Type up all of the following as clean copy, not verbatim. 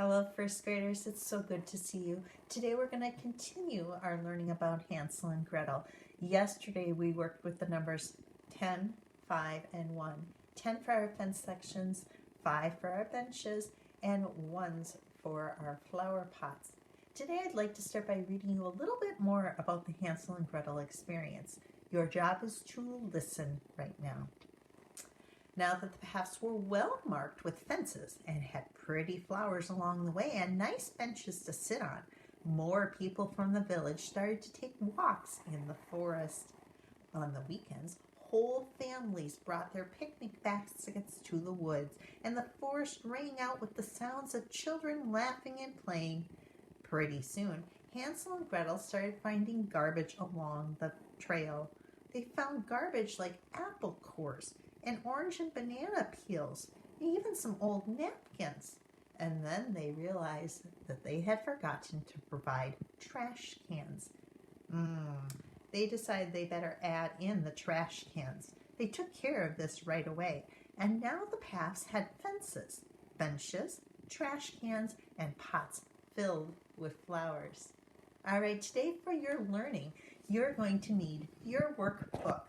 Hello, first graders. It's so good to see you. Today we're going to continue our learning about Hansel and Gretel. Yesterday we worked with the numbers 10, 5, and 1. 10 for our fence sections, 5 for our benches, and 1s for our flower pots. Today I'd like to start by reading you a little bit more about the Hansel and Gretel experience. Your job is to listen right now. Now that the paths were well marked with fences and had pretty flowers along the way and nice benches to sit on, more people from the village started to take walks in the forest. On the weekends, whole families brought their picnic baskets to the woods, and the forest rang out with the sounds of children laughing and playing. Pretty soon, Hansel and Gretel started finding garbage along the trail. They found garbage like apple cores and orange and banana peels, and even some old napkins. And then they realized that they had forgotten to provide trash cans. They decided they better add in the trash cans. They took care of this right away, and now the paths had fences, benches, trash cans, and pots filled with flowers. All right, today for your learning, you're going to need your workbook.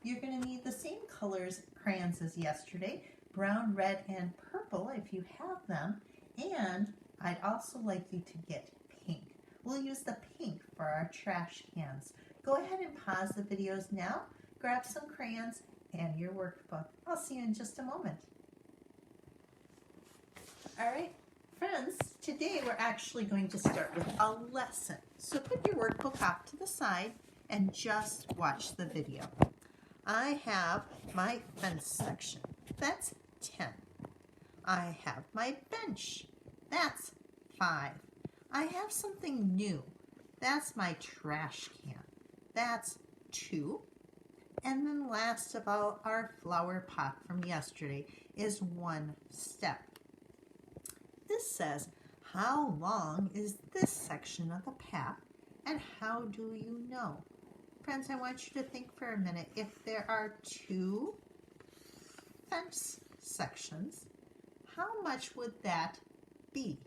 You're going to need the same colors crayons as yesterday, brown, red, and purple if you have them. And I'd also like you to get pink. We'll use the pink for our trash cans. Go ahead and pause the videos now, grab some crayons and your workbook. I'll see you in just a moment. All right, friends, today we're actually going to start with a lesson. So put your workbook off to the side and just watch the video. I have my fence section, that's 10. I have my bench, that's 5. I have something new, that's my trash can, that's 2. And then last of all, our flower pot from yesterday is 1 step. This says, how long is this section of the path and how do you know? Friends, I want you to think for a minute. If there are 2 fence sections, how much would that be?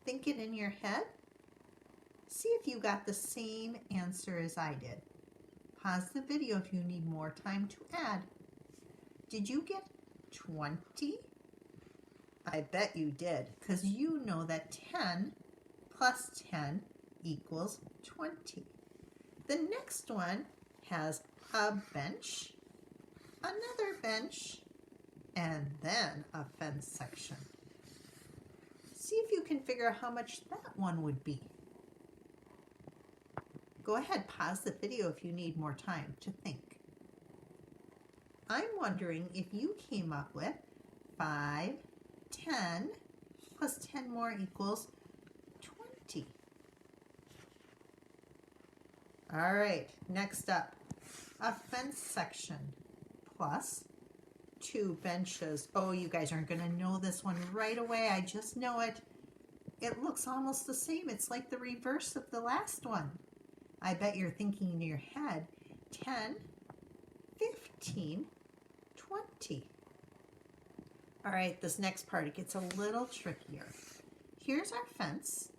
Think it in your head. See if you got the same answer as I did. Pause the video if you need more time to add. Did you get 20? I bet you did, because you know that 10 plus 10 equals 20. The next one has a bench, another bench, and then a fence section. See if you can figure out how much that one would be. Go ahead, pause the video if you need more time to think. I'm wondering if you came up with 5, 10, plus 10 more equals 20. All right, next up, a fence section plus 2 benches. Oh, you guys aren't going to know this one right away. I just know it. It looks almost the same. It's like the reverse of the last one. I bet you're thinking in your head, 10, 15, 20. All right, this next part, it gets a little trickier. Here's our fence.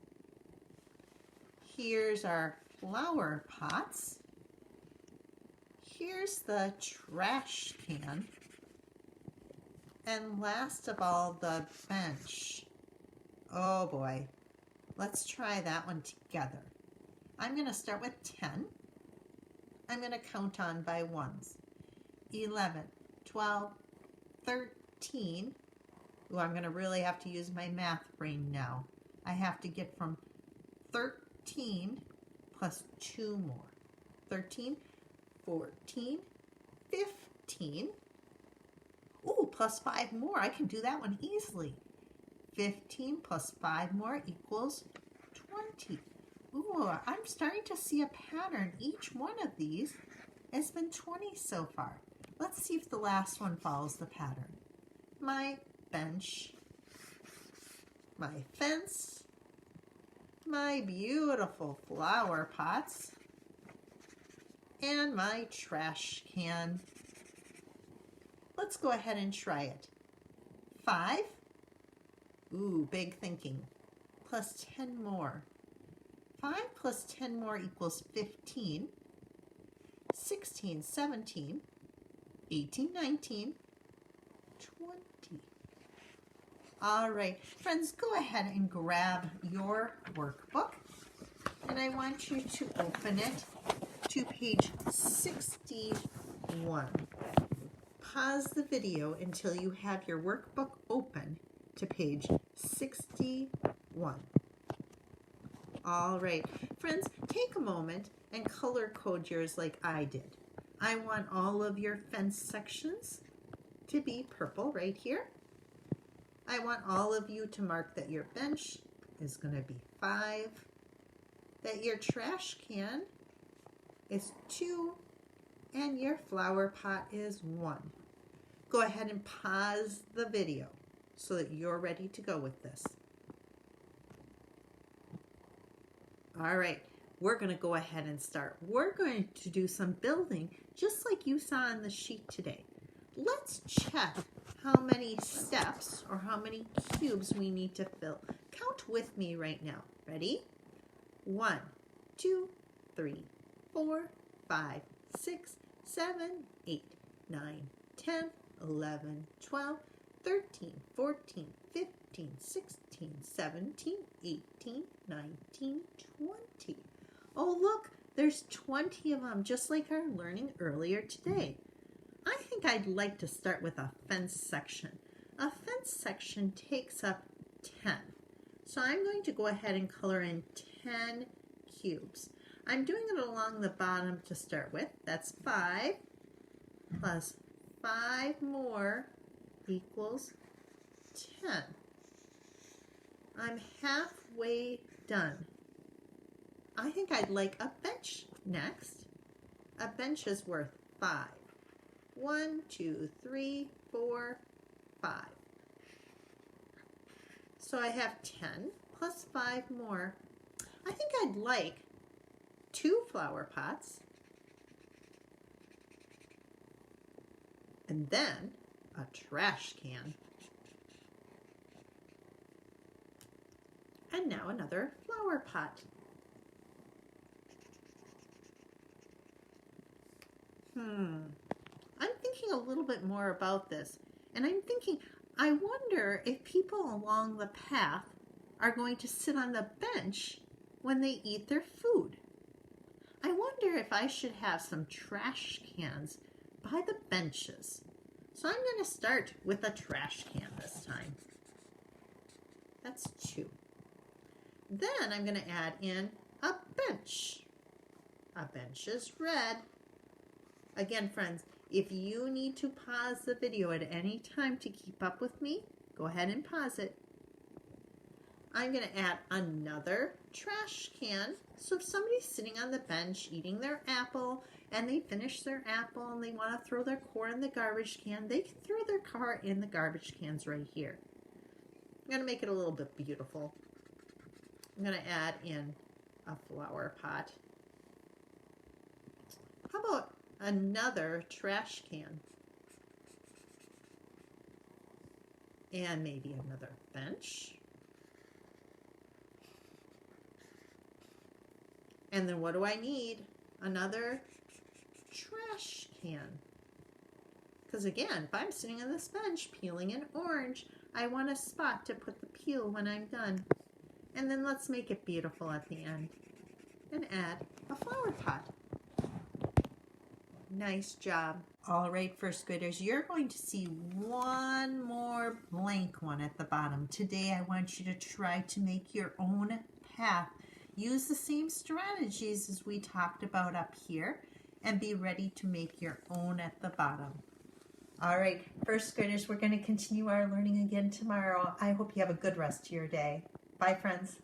Here's our flower pots. Here's the trash can. And last of all, the bench. Oh boy, let's try that one together. I'm going to start with 10. I'm going to count on by ones. 11, 12, 13. Ooh, I'm going to really have to use my math brain now. I have to get from 13 plus 2 more. 13, 14, 15. Ooh, plus 5 more. I can do that one easily. 15 plus 5 more equals 20. Ooh, I'm starting to see a pattern. Each one of these has been 20 so far. Let's see if the last one follows the pattern. My bench, my fence, my beautiful flower pots, and my trash can. Let's go ahead and try it. 5, Ooh, big thinking. Plus 10 more. 5 plus 10 more equals 15. 16, 17, 18, 19, 20. All right, friends, go ahead and grab your workbook. And I want you to open it to page 61. Pause the video until you have your workbook open to page 61. All right, friends, take a moment and color code yours like I did. I want all of your fence sections to be purple right here. I want all of you to mark that your bench is going to be 5, that your trash can is 2, and your flower pot is 1. Go ahead and pause the video so that you're ready to go with this. All right, we're going to go ahead and start. We're going to do some building just like you saw on the sheet today. Let's check how many steps or how many cubes we need to fill. Count with me right now. Ready? 1, 2, 3, 4, 5, 6, 7, 8, 9, 10, 11, 12, 13, 14, 15, 16, 17, 18, 19, 20. Oh, look, there's 20 of them, just like our learning earlier today. I think I'd like to start with a fence section. A fence section takes up 10. So I'm going to go ahead and color in 10 cubes. I'm doing it along the bottom to start with. That's 5 plus 5 more equals 10. I'm halfway done. I think I'd like a bench next. A bench is worth 5. 1, 2, 3, 4, 5. So I have 10 plus 5 more. I think I'd like 2 flower pots and then a trash can. And now another flower pot. I'm thinking a little bit more about this, and I'm thinking, I wonder if people along the path are going to sit on the bench when they eat their food. I wonder if I should have some trash cans by the benches. So I'm going to start with a trash can this time. That's 2. Then I'm going to add in a bench. A bench is red. Again, friends, if you need to pause the video at any time to keep up with me, go ahead and pause it. I'm going to add another trash can. So if somebody's sitting on the bench eating their apple and they finish their apple and they want to throw their core in the garbage can, they can throw their car in the garbage cans right here. I'm going to make it a little bit beautiful. I'm going to add in a flower pot. How about another trash can? And maybe another bench. And then what do I need? Another trash can. Because again, if I'm sitting on this bench peeling an orange, I want a spot to put the peel when I'm done. And then let's make it beautiful at the end. And add a flower pot. Nice job. All right, first graders, you're going to see one more blank one at the bottom. Today, I want you to try to make your own path. Use the same strategies as we talked about up here and be ready to make your own at the bottom. All right, first graders, we're going to continue our learning again tomorrow. I hope you have a good rest of your day. Bye, friends.